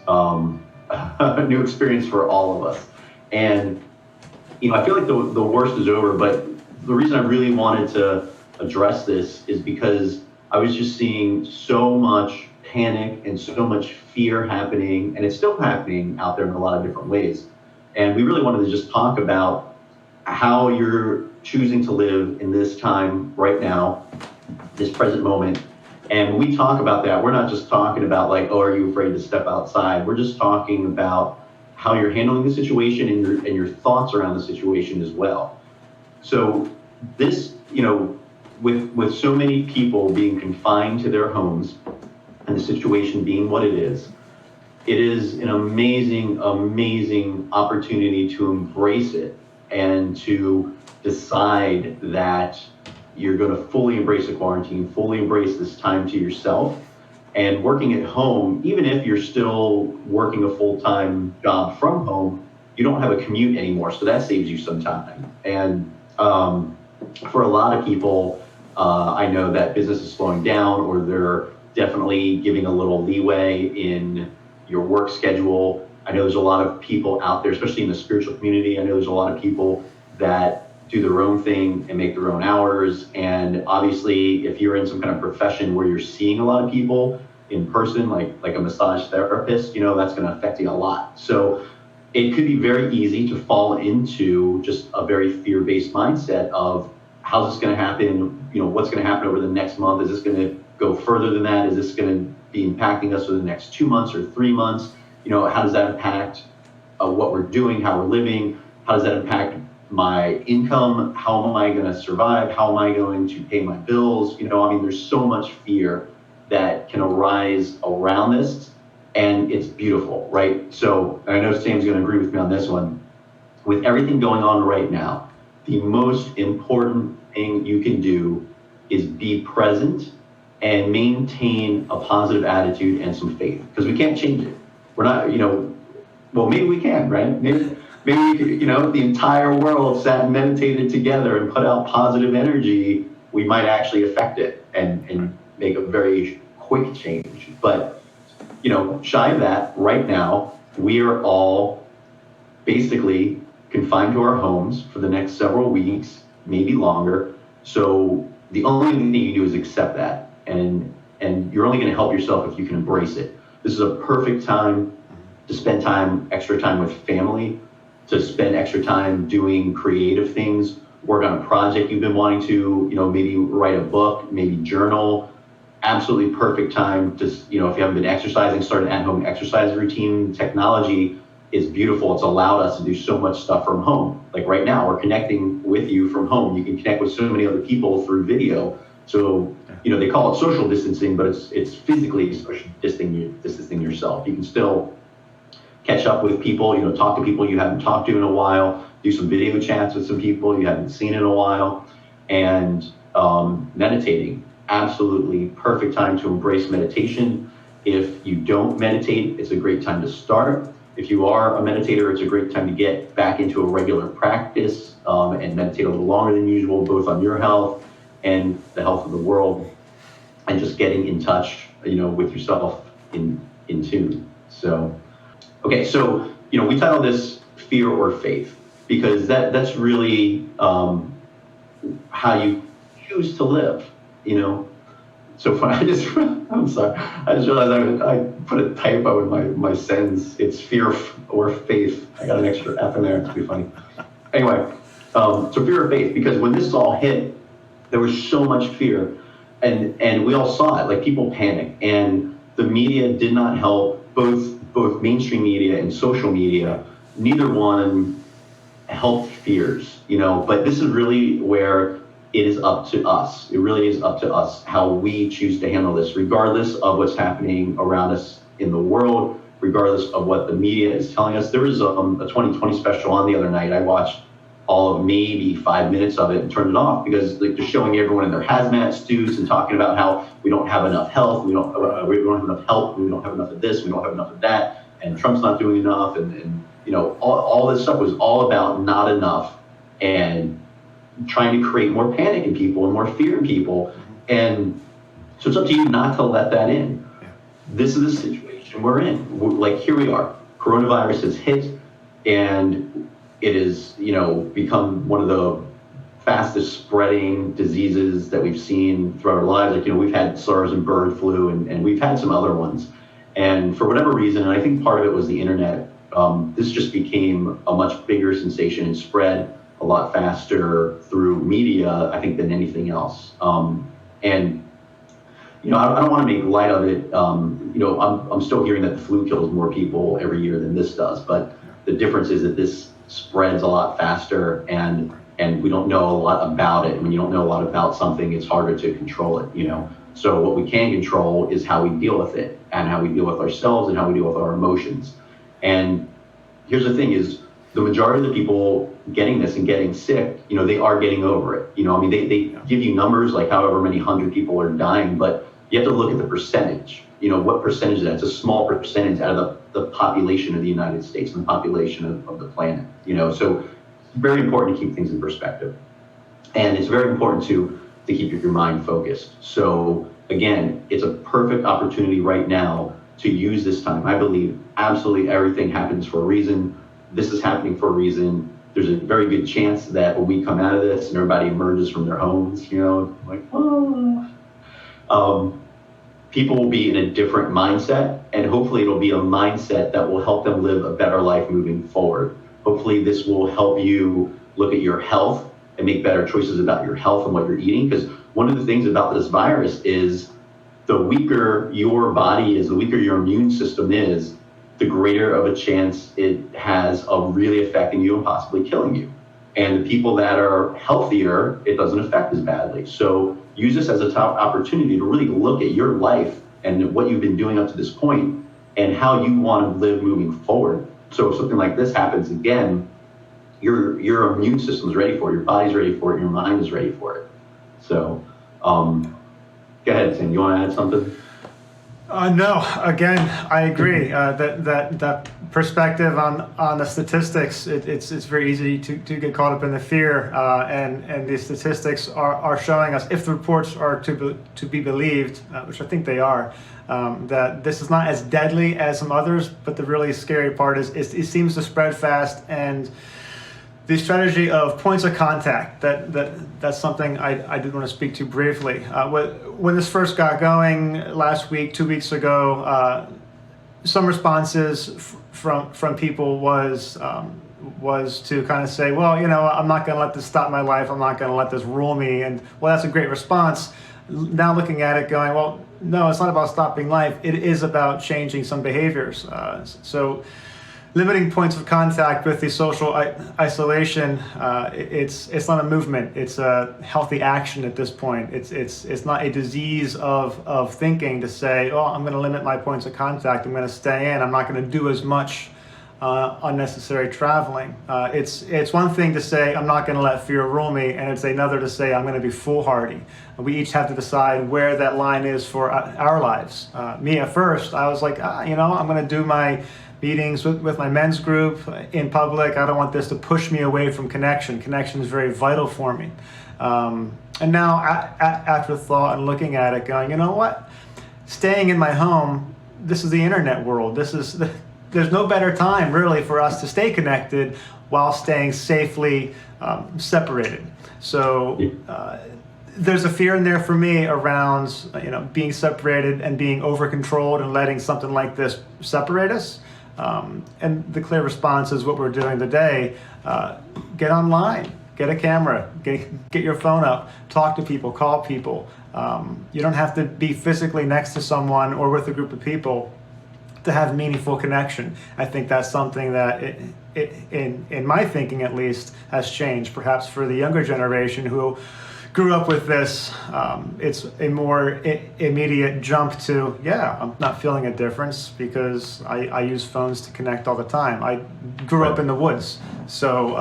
a new experience for all of us. And, I feel like the worst is over, but the reason I really wanted to address this is because I was just seeing so much panic and so much fear happening, and it's still happening out there in a lot of different ways. And we really wanted to just talk about how you're choosing to live in this time right now, this present moment. And when we talk about that, we're not just talking about like, oh, are you afraid to step outside? We're just talking about how you're handling the situation and your thoughts around the situation as well. So this, with so many people being confined to their homes and the situation being what it is an amazing, amazing opportunity to embrace it and to decide that you're going to fully embrace the quarantine, fully embrace this time to yourself. And working at home, even if you're still working a full-time job from home, you don't have a commute anymore, so that saves you some time. And for a lot of people, I know that business is slowing down, or they're definitely giving a little leeway in your work schedule. I know there's a lot of people out there, especially in the spiritual community. I know there's a lot of people that do their own thing and make their own hours. And obviously, if you're in some kind of profession where you're seeing a lot of people in person, like a massage therapist, that's going to affect you a lot. So it could be very easy to fall into just a very fear-based mindset of how's this going to happen? What's going to happen over the next month? Is this going to go further than that? Is this going to be impacting us for the next 2 months or 3 months? How does that impact what we're doing, how we're living? How does that impact my income? How am I going to survive? How am I going to pay my bills? There's so much fear that can arise around this, and it's beautiful, right? So I know Sam's going to agree with me on this one. With everything going on right now, the most important thing you can do is be present and maintain a positive attitude and some faith, because we can't change it. We're not, well, maybe we can, right? Maybe the entire world sat and meditated together and put out positive energy, we might actually affect it and make a very quick change. But, shy of that, right now, we are all basically confined to our homes for the next several weeks, maybe longer. So the only thing you do is accept that. And you're only going to help yourself if you can embrace it. This is a perfect time to spend extra time with family, to spend extra time doing creative things, work on a project you've been wanting to, maybe write a book, maybe journal. Absolutely perfect time to, if you haven't been exercising, start an at-home exercise routine. Technology is beautiful. It's allowed us to do so much stuff from home. Like right now, we're connecting with you from home. You can connect with so many other people through video. So, they call it social distancing, but it's physically social distancing yourself. You can still catch up with people, talk to people you haven't talked to in a while, do some video chats with some people you haven't seen in a while, and meditating. Absolutely perfect time to embrace meditation. If you don't meditate, it's a great time to start. If you are a meditator, it's a great time to get back into a regular practice and meditate a little longer than usual, both on your health and the health of the world, and just getting in touch, with yourself in tune. So, okay, so, we title this Fear or Faith, because that's really how you choose to live, So I'm sorry, I just realized I put a typo in my sentence. It's fear or faith. I got an extra F in there to be funny. Anyway, so fear or faith, because when this all hit, there was so much fear, and we all saw it, like people panicked, and the media did not help. Both mainstream media and social media, neither one helped fears, but this is really where it is up to us. It really is up to us how we choose to handle this, regardless of what's happening around us in the world, regardless of what the media is telling us. There was a 2020 special on the other night. I watched all of maybe 5 minutes of it and turned it off, because they're showing everyone in their hazmat suits and talking about how we don't have enough health, we don't have enough help, we don't have enough of this, we don't have enough of that, and Trump's not doing enough, and all this stuff was all about not enough and trying to create more panic in people and more fear in people. And so it's up to you not to let that in. This is the situation position we're in. Like, here we are, coronavirus has hit, and it is, become one of the fastest spreading diseases that we've seen throughout our lives. Like, we've had SARS and bird flu, and we've had some other ones. And for whatever reason, and I think part of it was the internet, this just became a much bigger sensation and spread a lot faster through media, I think, than anything else. And I don't want to make light of it. I'm still hearing that the flu kills more people every year than this does, but the difference is that this spreads a lot faster, and we don't know a lot about it. When you don't know a lot about something, it's harder to control it, So what we can control is how we deal with it, and how we deal with ourselves, and how we deal with our emotions. And here's the thing is, the majority of the people getting this and getting sick, they are getting over it. They give you numbers like however many 100 people are dying, but you have to look at the percentage. What percentage is that? It's a small percentage out of the population of the United States and the population of the planet. So it's very important to keep things in perspective. And it's very important to keep your mind focused. So again, it's a perfect opportunity right now to use this time. I believe absolutely everything happens for a reason. This is happening for a reason. There's a very good chance that when we come out of this and everybody emerges from their homes, people will be in a different mindset, and hopefully it'll be a mindset that will help them live a better life moving forward. Hopefully this will help you look at your health and make better choices about your health and what you're eating, because one of the things about this virus is the weaker your body is, the weaker your immune system is, the greater of a chance it has of really affecting you and possibly killing you. And the people that are healthier, it doesn't affect as badly. So use this as a top opportunity to really look at your life and what you've been doing up to this point and how you want to live moving forward. So if something like this happens again, your immune system is ready for it, your body's ready for it, your mind is ready for it. So go ahead, Tim, you want to add something? No, again, I agree. That perspective on the statistics, it's very easy to get caught up in the fear, and the statistics are showing us, if the reports are to be believed, which I think they are, that this is not as deadly as some others, but the really scary part is it seems to spread fast, and the strategy of points of contact, that's something I did want to speak to briefly. When this first got going last week, 2 weeks ago, some responses from people was to kind of say, well, I'm not going to let this stop my life. I'm not going to let this rule me. And well, that's a great response. Now looking at it going, well, no, it's not about stopping life. It is about changing some behaviors. So limiting points of contact with the social isolation, it's not a movement. It's a healthy action at this point. It's not a disease of thinking to say, oh, I'm going to limit my points of contact. I'm going to stay in. I'm not going to do as much unnecessary traveling. It's one thing to say, I'm not going to let fear rule me, and it's another to say, I'm going to be foolhardy. We each have to decide where that line is for our lives. Me at first, I was like, I'm going to do my meetings with my men's group in public. I don't want this to push me away from connection. Connection is very vital for me. And now, after thought and looking at it, going, you know what? Staying in my home, this is the internet world. There's no better time, really, for us to stay connected while staying safely separated. So there's a fear in there for me around, being separated and being over-controlled and letting something like this separate us. And the clear response is what we're doing today. Get online, get a camera, get your phone up, talk to people, call people. You don't have to be physically next to someone or with a group of people to have meaningful connection. I think that's something that, in my thinking at least, has changed. Perhaps for the younger generation who grew up with this, it's a more immediate jump to, I'm not feeling a difference because I use phones to connect all the time. I grew up in the woods, so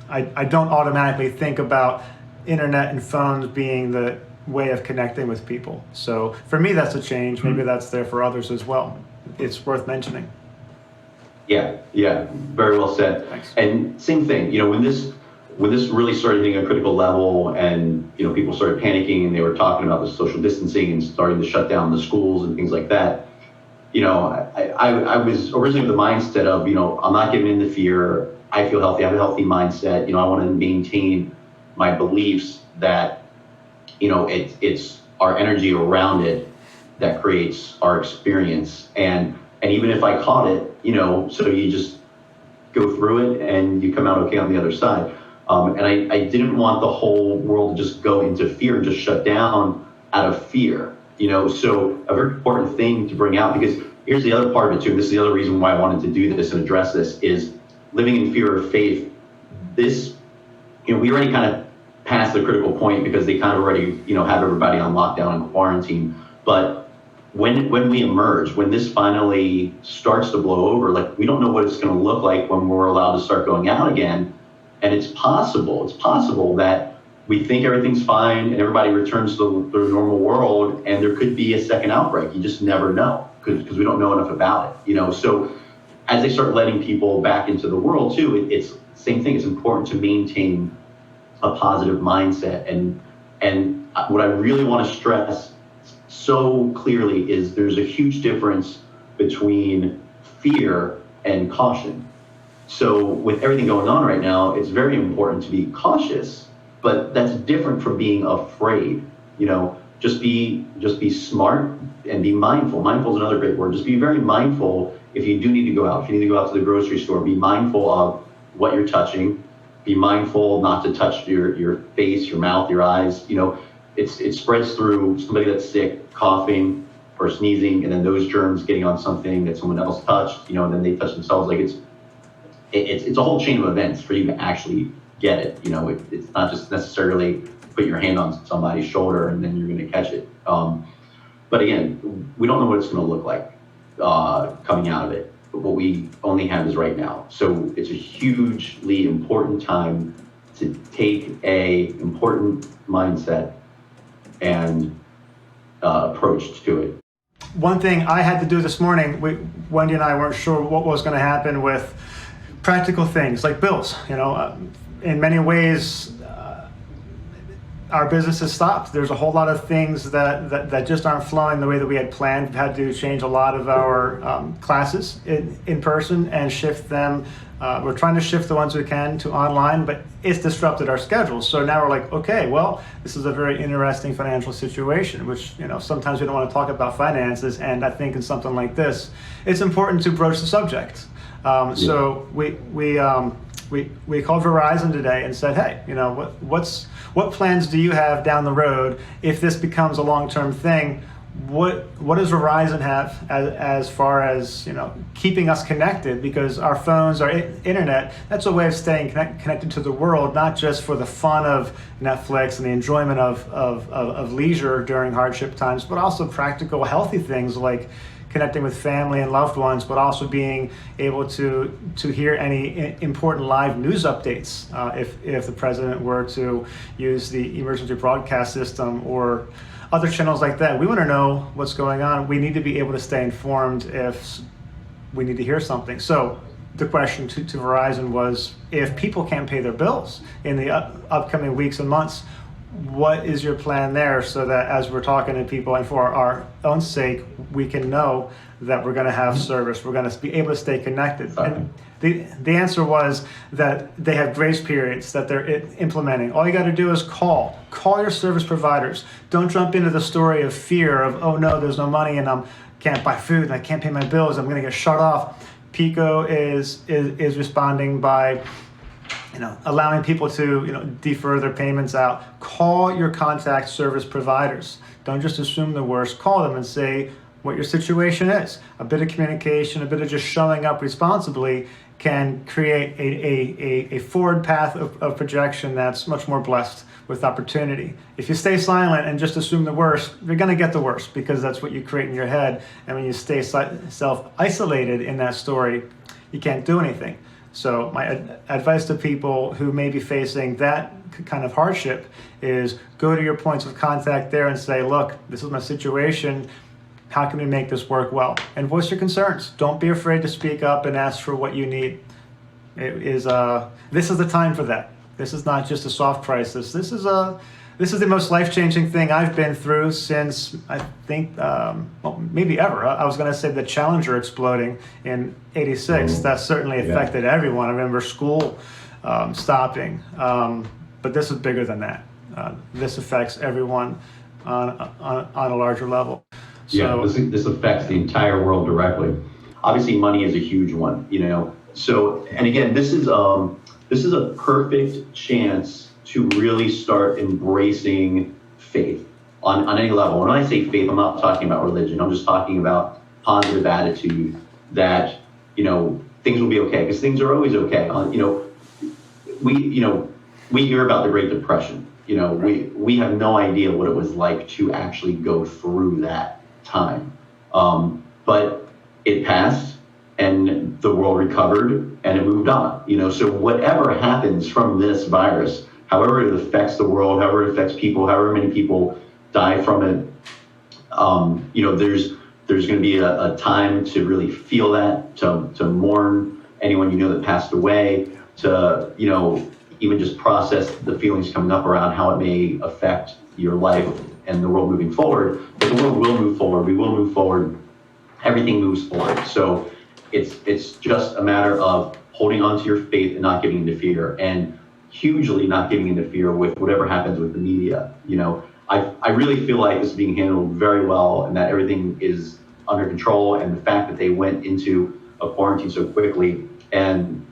I don't automatically think about internet and phones being the way of connecting with people. So for me, that's a change. Maybe that's there for others as well. It's worth mentioning. Yeah, very well said. Thanks. And same thing, when this really started hitting a critical level and people started panicking and they were talking about the social distancing and starting to shut down the schools and things like that, I was originally with the mindset of, I'm not giving in to fear. I feel healthy. I have a healthy mindset. I want to maintain my beliefs that, it's our energy around it that creates our experience. And even if I caught it, so you just go through it and you come out okay on the other side. And I didn't want the whole world to just go into fear and just shut down out of fear, so a very important thing to bring out, because here's the other part of it too. This is the other reason why I wanted to do this and address this is living in fear of faith. This, we already kind of passed the critical point because they kind of already, have everybody on lockdown and quarantine. But when we emerge, when this finally starts to blow over, like, we don't know what it's going to look like when we're allowed to start going out again. And it's possible that we think everything's fine and everybody returns to their normal world, and there could be a second outbreak. You just never know because we don't know enough about it, So as they start letting people back into the world too, it's the same thing. It's important to maintain a positive mindset. And what I really want to stress so clearly is there's a huge difference between fear and caution. So with everything going on right now, it's very important to be cautious, but that's different from being afraid. Just be smart and be mindful. Mindful is another great word. Just be very mindful if you do need to go out. If you need to go out to the grocery store, be mindful of what you're touching. Be mindful not to touch your face, your mouth, your eyes. It spreads through somebody that's sick, coughing or sneezing, and then those germs getting on something that someone else touched, and then they touch themselves. Like it's a whole chain of events for you to actually get it. It's not just necessarily put your hand on somebody's shoulder and then you're going to catch it. But again, we don't know what it's going to look like coming out of it. But what we only have is right now. So it's a hugely important time to take a important mindset and approach to it. One thing I had to do this morning, Wendy and I weren't sure what was going to happen with practical things like bills. In many ways, our business has stopped. There's a whole lot of things that just aren't flowing the way that we had planned. We've had to change a lot of our classes in person and shift them. We're trying to shift the ones we can to online, but it's disrupted our schedules. So now we're like, okay, well, this is a very interesting financial situation, which, sometimes we don't want to talk about finances. And I think in something like this, it's important to broach the subject. So we called Verizon today and said, hey, what plans do you have down the road if this becomes a long-term thing? What does Verizon have as far as keeping us connected? Because our phones, our internet, that's a way of staying connected to the world, not just for the fun of Netflix and the enjoyment of leisure during hardship times, but also practical, healthy things like connecting with family and loved ones, but also being able to hear any important live news updates if the president were to use the emergency broadcast system or other channels like that. We want to know what's going on. We need to be able to stay informed if we need to hear something. So the question to Verizon was, if people can't pay their bills in the upcoming weeks and months, what is your plan there, so that as we're talking to people and for our own sake, we can know that we're going to have service, we're going to be able to stay connected. And the answer was that they have grace periods that they're implementing. All you got to do is call your service providers. Don't jump into the story of fear of, oh no, there's no money and I can't buy food and I can't pay my bills, I'm going to get shut off. Pico is responding by allowing people to, defer their payments out. Call your contact service providers. Don't just assume the worst. Call them and say what your situation is. A bit of communication, a bit of just showing up responsibly can create a forward path of projection that's much more blessed with opportunity. If you stay silent and just assume the worst, you're going to get the worst, because that's what you create in your head. And when you stay self-isolated in that story, you can't do anything. So my advice to people who may be facing that kind of hardship is go to your points of contact there and say, look, this is my situation. How can we make this work well? And voice your concerns. Don't be afraid to speak up and ask for what you need. This is the time for that. This is not just a soft crisis. This is a this is the most life-changing thing I've been through since, I think, well, maybe ever. I was going to say the Challenger exploding in '86. That certainly affected everyone. I remember school stopping. But this is bigger than that. This affects everyone on a larger level. So, this affects the entire world directly. Obviously, money is a huge one, you know. So, and again, this is a perfect chance to really start embracing faith on any level. When I say faith, I'm not talking about religion. I'm just talking about positive attitude that, you know, things will be okay, because things are always okay. We hear about the Great Depression. You know, we have no idea what it was like to actually go through that time. But it passed, and the world recovered, and it moved on. You know, so whatever happens from this virus, however it affects the world, however it affects people, however many people die from it, you know, there's going to be a time to really feel that, to mourn anyone you know that passed away, to, you know, even just process the feelings coming up around how it may affect your life and the world moving forward. But the world will move forward. We will move forward. Everything moves forward. So it's just a matter of holding on to your faith and not giving into fear, and hugely not giving into fear with whatever happens with the media. You know, I really feel like this is being handled very well, and that everything is under control, and the fact that they went into a quarantine so quickly. And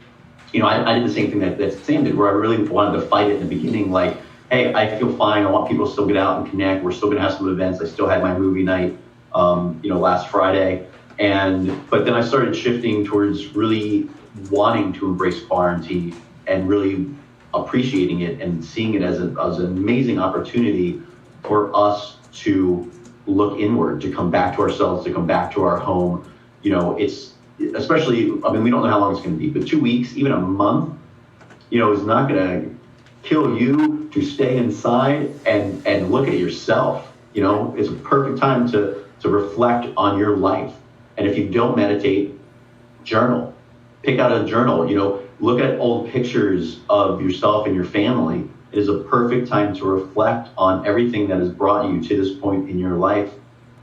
you know, I did the same thing that Sam did, where I really wanted to fight it in the beginning. Like, hey, I feel fine. I want people to still get out and connect. We're still going to have some events. I still had my movie night, you know, last Friday. But then I started shifting towards really wanting to embrace quarantine and really appreciating it and seeing it as an amazing opportunity for us to look inward, to come back to ourselves, to come back to our home. You know, it's, especially, I mean, we don't know how long it's going to be, but 2 weeks, even a month, you know, is not going to kill you to stay inside and look at yourself. You know, it's a perfect time to reflect on your life. And if you don't meditate, journal. Pick out a journal, you know, look at old pictures of yourself and your family. It is a perfect time to reflect on everything that has brought you to this point in your life,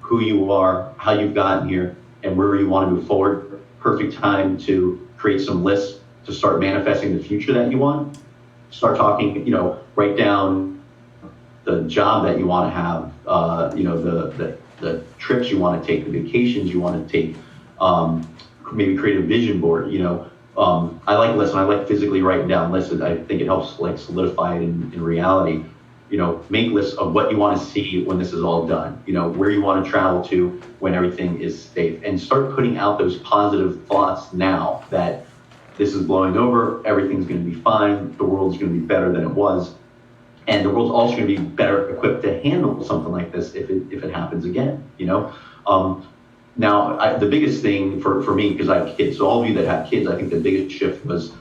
who you are, how you've gotten here, and where you want to move forward. Perfect time to create some lists to start manifesting the future that you want. Start talking, you know, write down the job that you want to have, you know, the trips you want to take, the vacations you want to take, maybe create a vision board. You know, I like lists, and I like physically writing down lists. I think it helps like solidify it in reality. You know, make lists of what you want to see when this is all done, you know, where you want to travel to when everything is safe, and start putting out those positive thoughts now that this is blowing over, everything's going to be fine, the world's going to be better than it was, and the world's also going to be better equipped to handle something like this if it happens again, you know. Now, the biggest thing for me, because I have kids, so all of you that have kids, I think the biggest shift was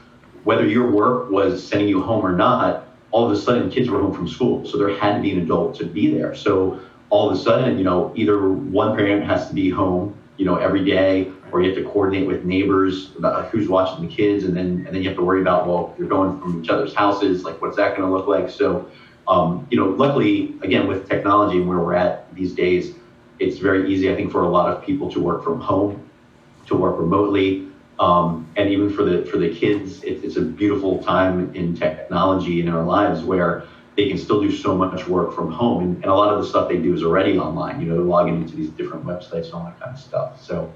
whether your work was sending you home or not. All of a sudden, kids were home from school, so there had to be an adult to be there. So all of a sudden, you know, either one parent has to be home, you know, every day, or you have to coordinate with neighbors about who's watching the kids, and then you have to worry about, well, you're going from each other's houses, like what's that going to look like? So, you know, luckily, again, with technology and where we're at these days, it's very easy, I think, for a lot of people to work from home, to work remotely. And even for the kids, it's a beautiful time in technology in our lives where they can still do so much work from home. And a lot of the stuff they do is already online, you know, logging into these different websites and all that kind of stuff. So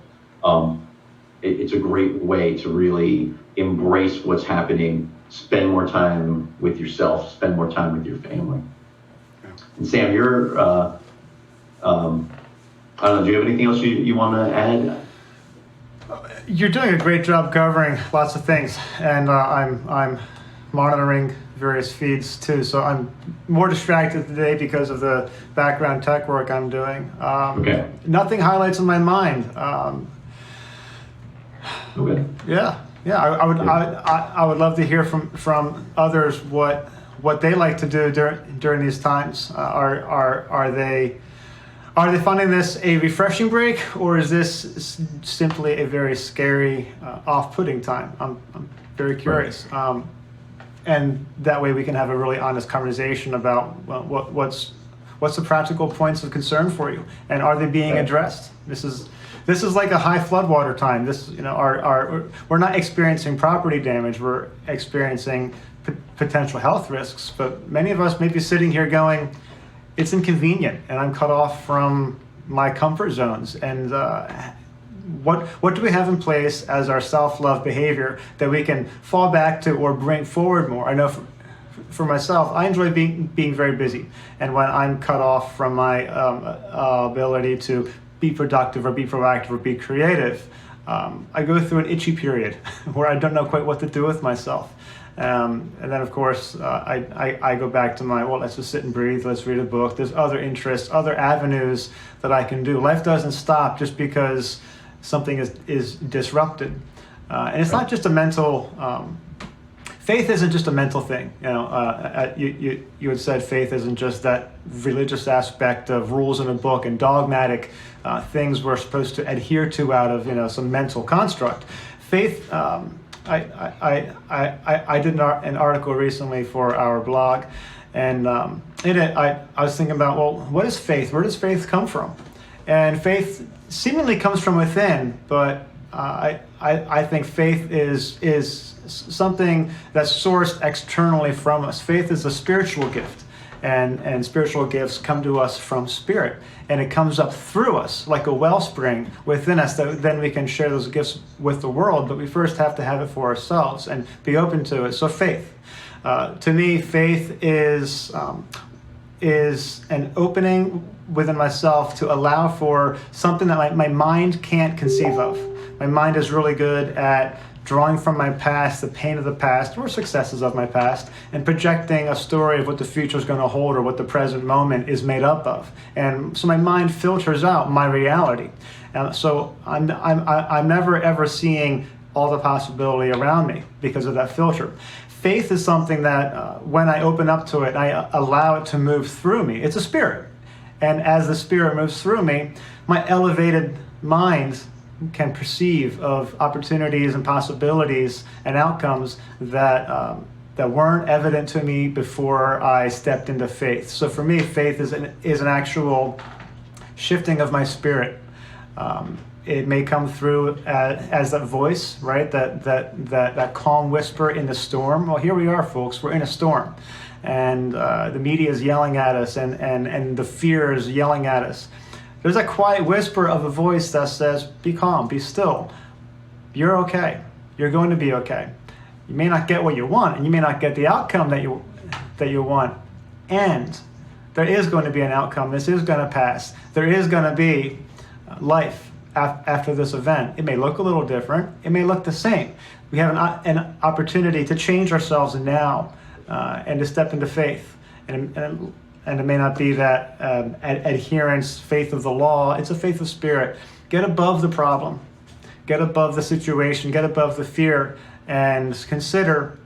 it's a great way to really embrace what's happening, spend more time with yourself, spend more time with your family. And Sam, you're, I don't know, do you have anything else you want to add? You're doing a great job covering lots of things, and I'm monitoring various feeds too. So I'm more distracted today because of the background tech work I'm doing. Okay. Nothing highlights in my mind. Okay. Yeah. I would love to hear from others what they like to do during these times. Are they finding this a refreshing break, or is this simply a very scary, off-putting time? I'm very curious. and that way we can have a really honest conversation about, well, what's the practical points of concern for you, and are they being addressed? This is like a high floodwater time. We're not experiencing property damage. We're experiencing potential health risks. But many of us may be sitting here going, it's inconvenient, and I'm cut off from my comfort zones. And what do we have in place as our self-love behavior that we can fall back to or bring forward more? I know for myself, I enjoy being very busy, and when I'm cut off from my ability to be productive or be proactive or be creative, I go through an itchy period where I don't know quite what to do with myself. And then, of course, I go back to let's just sit and breathe, let's read a book. There's other interests, other avenues that I can do. Life doesn't stop just because something is disrupted. And it's not just a mental, faith isn't just a mental thing. You had said faith isn't just that religious aspect of rules in a book and dogmatic things we're supposed to adhere to out of some mental construct. Faith, I did an article recently for our blog, and in it I was thinking about, well, what is faith? Where does faith come from? And faith seemingly comes from within, but I think faith is something that's sourced externally from us. Faith is a spiritual gift, and spiritual gifts come to us from spirit, and it comes up through us like a wellspring within us that then we can share those gifts with the world, but we first have to have it for ourselves and be open to it. So faith, to me, faith is an opening within myself to allow for something that my mind can't conceive of. My mind is really good at drawing from my past, the pain of the past, or successes of my past, and projecting a story of what the future is going to hold or what the present moment is made up of. And so my mind filters out my reality. So I'm never ever seeing all the possibility around me because of that filter. Faith is something that when I open up to it, I allow it to move through me. It's a spirit. And as the spirit moves through me, my elevated mind can perceive of opportunities and possibilities and outcomes that weren't evident to me before I stepped into faith. So for me, faith is an actual shifting of my spirit. It may come through as that voice, right? That calm whisper in the storm. Well, here we are, folks. We're in a storm, and the media is yelling at us, and the fear is yelling at us. There's a quiet whisper of a voice that says, be calm, be still. You're okay. You're going to be okay. You may not get what you want, and you may not get the outcome that you want. And there is going to be an outcome. This is going to pass. There is going to be life after this event. It may look a little different. It may look the same. We have an opportunity to change ourselves now and to step into faith. And it may not be that adherence, faith of the law. It's a faith of spirit. Get above the problem. Get above the situation. Get above the fear and consider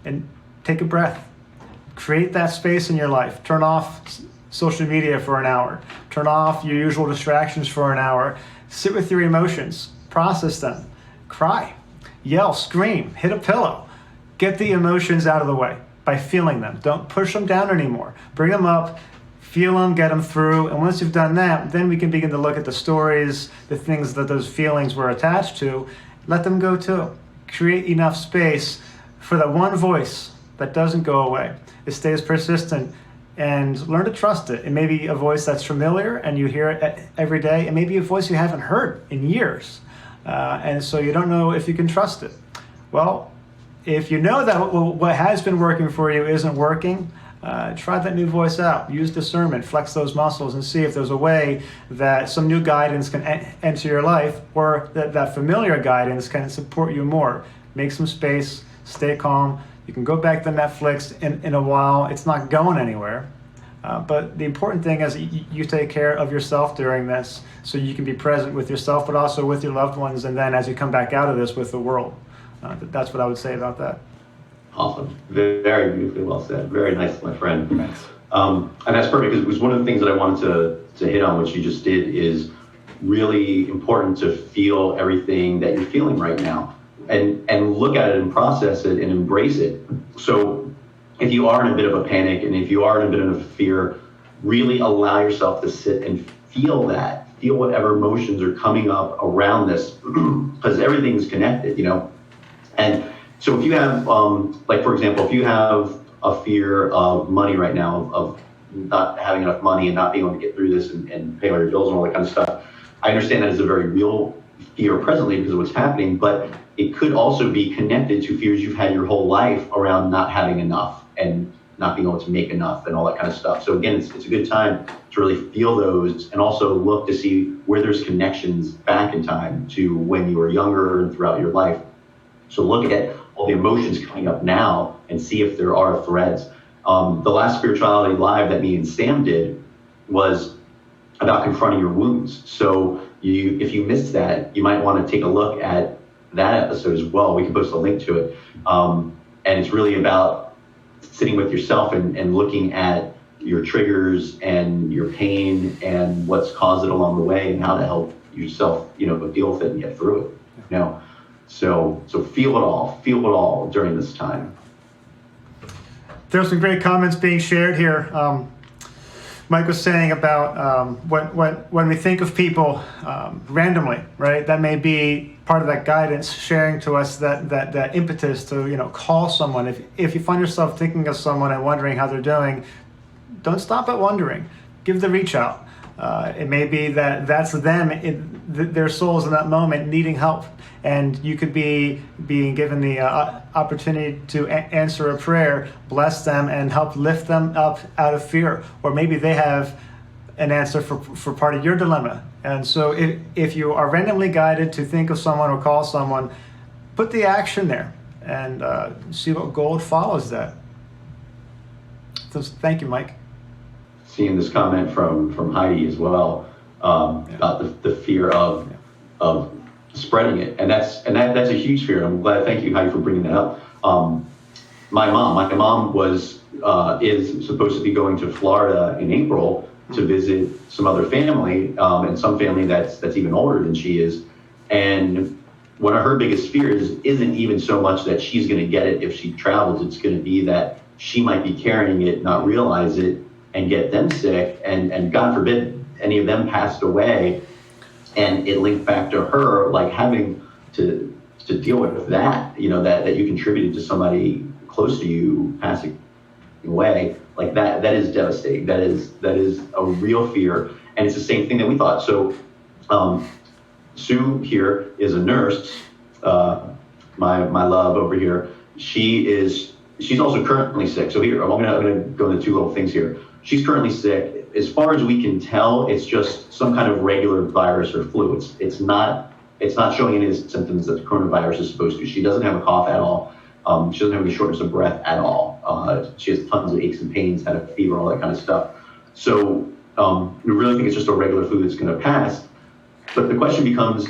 and take a breath. Create that space in your life. Turn off social media for an hour. Turn off your usual distractions for an hour. Sit with your emotions. Process them. Cry. Yell. Scream. Hit a pillow. Get the emotions out of the way by feeling them. Don't push them down anymore. Bring them up, feel them, get them through. And once you've done that, then we can begin to look at the stories, the things that those feelings were attached to. Let them go too. Create enough space for that one voice that doesn't go away. It stays persistent, and learn to trust it. It may be a voice that's familiar and you hear it every day. It may be a voice you haven't heard in years. And so you don't know if you can trust it. Well, if you know that what has been working for you isn't working, try that new voice out. Use discernment, flex those muscles, and see if there's a way that some new guidance can enter your life, or that familiar guidance can support you more. Make some space, stay calm. You can go back to Netflix in a while. It's not going anywhere. But the important thing is you take care of yourself during this so you can be present with yourself, but also with your loved ones, and then as you come back out of this, with the world. That's what I would say about that. Awesome. Very beautifully well said. Very nice, my friend. Thanks. And that's perfect, because it was one of the things that I wanted to hit on, which you just did, is really important to feel everything that you're feeling right now, and look at it and process it and embrace it. So if you are in a bit of a panic and if you are in a bit of a fear, really allow yourself to sit and feel that, feel whatever emotions are coming up around this, because everything's connected, And so if you have, like for example, if you have a fear of money right now, of not having enough money and not being able to get through this and pay all your bills and all that kind of stuff, I understand that is a very real fear presently because of what's happening, but it could also be connected to fears you've had your whole life around not having enough and not being able to make enough and all that kind of stuff. So again, it's a good time to really feel those and also look to see where there's connections back in time to when you were younger and throughout your life. So look at all the emotions coming up now and see if there are threads. The last Spirituality Live that me and Sam did was about confronting your wounds. So if you missed that, you might want to take a look at that episode as well. We can post a link to it. And it's really about sitting with yourself and looking at your triggers and your pain and what's caused it along the way and how to help yourself, deal with it and get through it. So feel it all during this time. There's some great comments being shared here. Mike was saying about when we think of people randomly, right? That may be part of that guidance, sharing to us that impetus to call someone. If you find yourself thinking of someone and wondering how they're doing, don't stop at wondering. Give the reach out. It may be that's them, their souls in that moment needing help, and you could be being given the opportunity to answer a prayer, bless them, and help lift them up out of fear. Or maybe they have an answer for part of your dilemma. And so if you are randomly guided to think of someone or call someone, put the action there and see what gold follows that. So thank you, Mike. Seeing this comment from Heidi as well about the fear of spreading it, and that's a huge fear. I'm glad. Thank you, Heidi, for bringing that up. My mom is supposed to be going to Florida in April to visit some other family, and some family that's even older than she is. And one of her biggest fears isn't even so much that she's going to get it if she travels. It's going to be that she might be carrying it, not realize it, and get them sick, and God forbid any of them passed away, and it linked back to her like having to deal with that, that you contributed to somebody close to you passing away. Like that is devastating. That is a real fear, and it's the same thing that we thought. So Sue here is a nurse, my love over here. She's also currently sick. So here I'm gonna go into two little things here. She's currently sick. As far as we can tell, it's just some kind of regular virus or flu. It's not showing any of the symptoms that the coronavirus is supposed to. She doesn't have a cough at all. She doesn't have any shortness of breath at all. She has tons of aches and pains, had a fever, all that kind of stuff. So we really think it's just a regular flu that's going to pass. But the question becomes,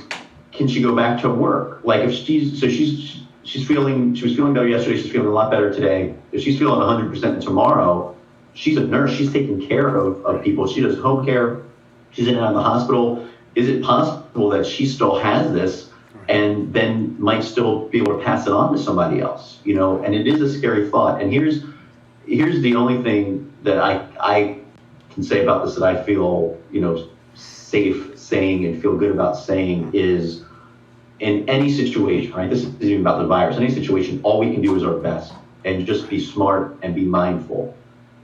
can she go back to work? Like if she was feeling better yesterday, she's feeling a lot better today. If she's feeling 100% tomorrow, she's a nurse. She's taking care of people. She does home care. She's in and out of the hospital. Is it possible that she still has this and then might still be able to pass it on to somebody else? And it is a scary thought. And here's the only thing that I can say about this that I feel, safe saying and feel good about saying is, in any situation, right? This isn't even about the virus. In any situation, all we can do is our best and just be smart and be mindful.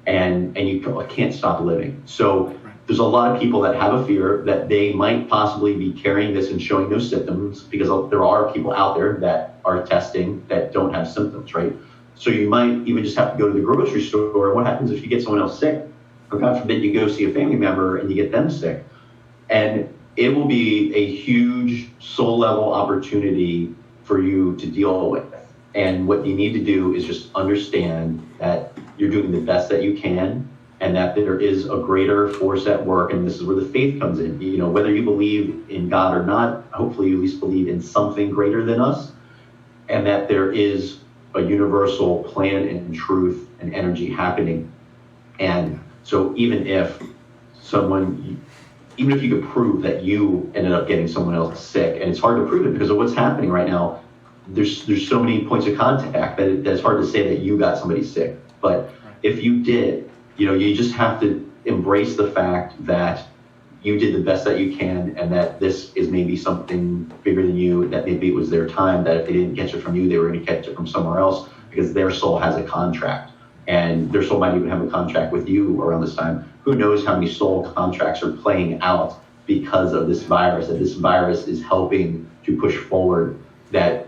And you can't stop living. So there's a lot of people that have a fear that they might possibly be carrying this and showing no symptoms, because there are people out there that are testing that don't have symptoms, right? So you might even just have to go to the grocery store. And what happens if you get someone else sick? Or God forbid you go see a family member and you get them sick. And it will be a huge soul level opportunity for you to deal with. And what you need to do is just understand that you're doing the best that you can, and that there is a greater force at work. And this is where the faith comes in. Whether you believe in God or not, hopefully you at least believe in something greater than us, and that there is a universal plan and truth and energy happening. And so even if you could prove that you ended up getting someone else sick, and it's hard to prove it because of what's happening right now, there's so many points of contact that it's hard to say that you got somebody sick. But if you did, you just have to embrace the fact that you did the best that you can, and that this is maybe something bigger than you, that maybe it was their time, that if they didn't catch it from you, they were going to catch it from somewhere else, because their soul has a contract, and their soul might even have a contract with you around this time. Who knows how many soul contracts are playing out because of this virus, that this virus is helping to push forward, that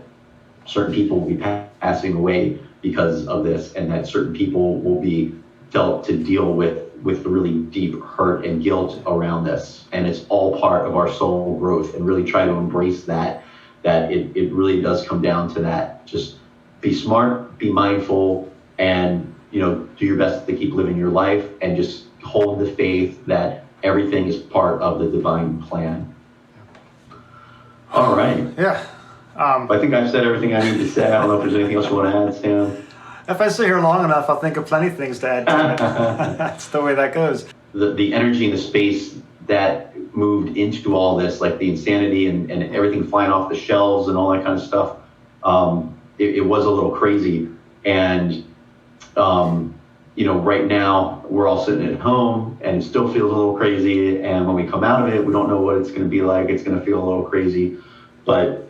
certain people will be passing away because of this, and that certain people will be dealt to deal with the really deep hurt and guilt around this. And it's all part of our soul growth, and really try to embrace that it really does come down to that. Just be smart, be mindful, and do your best to keep living your life, and just hold the faith that everything is part of the divine plan. All right. Yeah. I think I've said everything I need to say. I don't know if there's anything else you want to add, Sam. If I sit here long enough, I'll think of plenty of things to add to it. That's the way that goes. The energy and the space that moved into all this, like the insanity and everything flying off the shelves and all that kind of stuff, it was a little crazy. And, right now we're all sitting at home, and it still feels a little crazy. And when we come out of it, we don't know what it's going to be like. It's going to feel a little crazy. But,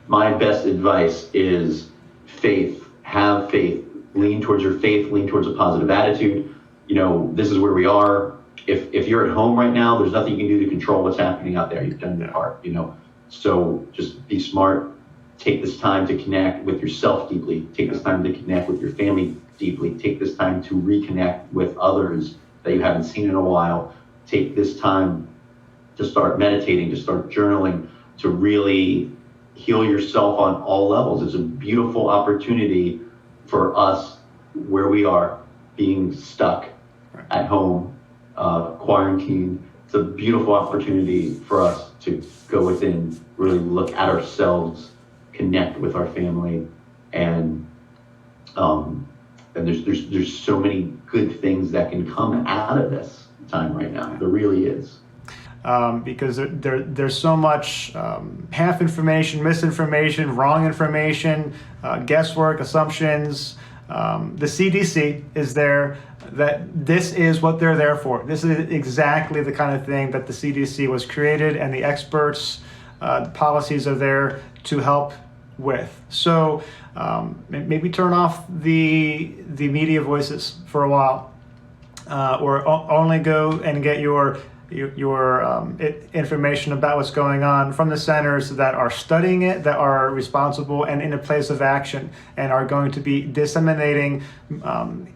my best advice is faith. Have faith. Lean towards your faith. Lean towards a positive attitude. This is where we are. If you're at home right now, there's nothing you can do to control what's happening out there. You've done your part. So just be smart. Take this time to connect with yourself deeply. Take this time to connect with your family deeply. Take this time to reconnect with others that you haven't seen in a while. Take this time to start meditating, to start journaling, to really heal yourself on all levels. It's a beautiful opportunity for us where we are, being stuck at home, quarantined. It's a beautiful opportunity for us to go within, really look at ourselves, connect with our family, and there's so many good things that can come out of this time right now. There really is. Because there's so much half information, misinformation, wrong information, guesswork, assumptions. The CDC is there. That this is what they're there for. This is exactly the kind of thing that the CDC was created, and the experts, the policies are there to help with. So maybe turn off the media voices for a while, or only go and get your information about what's going on from the centers that are studying it, that are responsible and in a place of action, and are going to be disseminating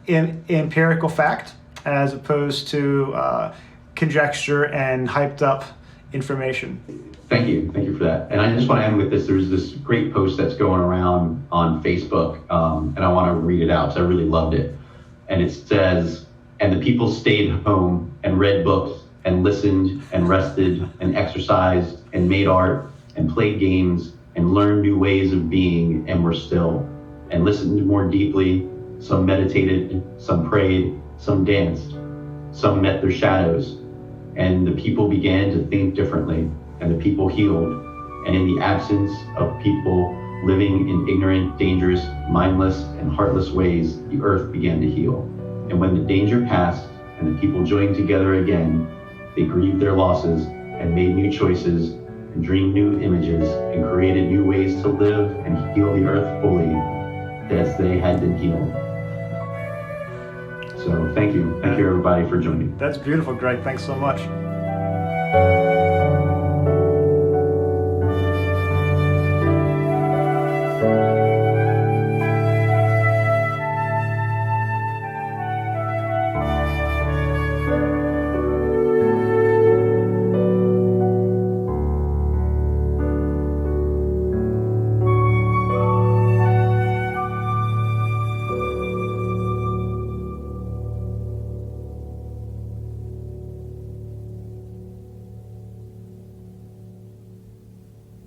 empirical fact as opposed to conjecture and hyped up information. Thank you for that. And I just want to end with this. There's this great post that's going around on Facebook, and I want to read it out because I really loved it. And it says, "And the people stayed home and read books and listened and rested and exercised and made art and played games and learned new ways of being and were still and listened more deeply. Some meditated, some prayed, some danced, some met their shadows. And the people began to think differently, and the people healed. And in the absence of people living in ignorant, dangerous, mindless, and heartless ways, the earth began to heal. And when the danger passed and the people joined together again, they grieved their losses and made new choices and dreamed new images and created new ways to live and heal the earth fully as they had been healed." So thank you everybody for joining. That's beautiful, Greg. Thanks so much.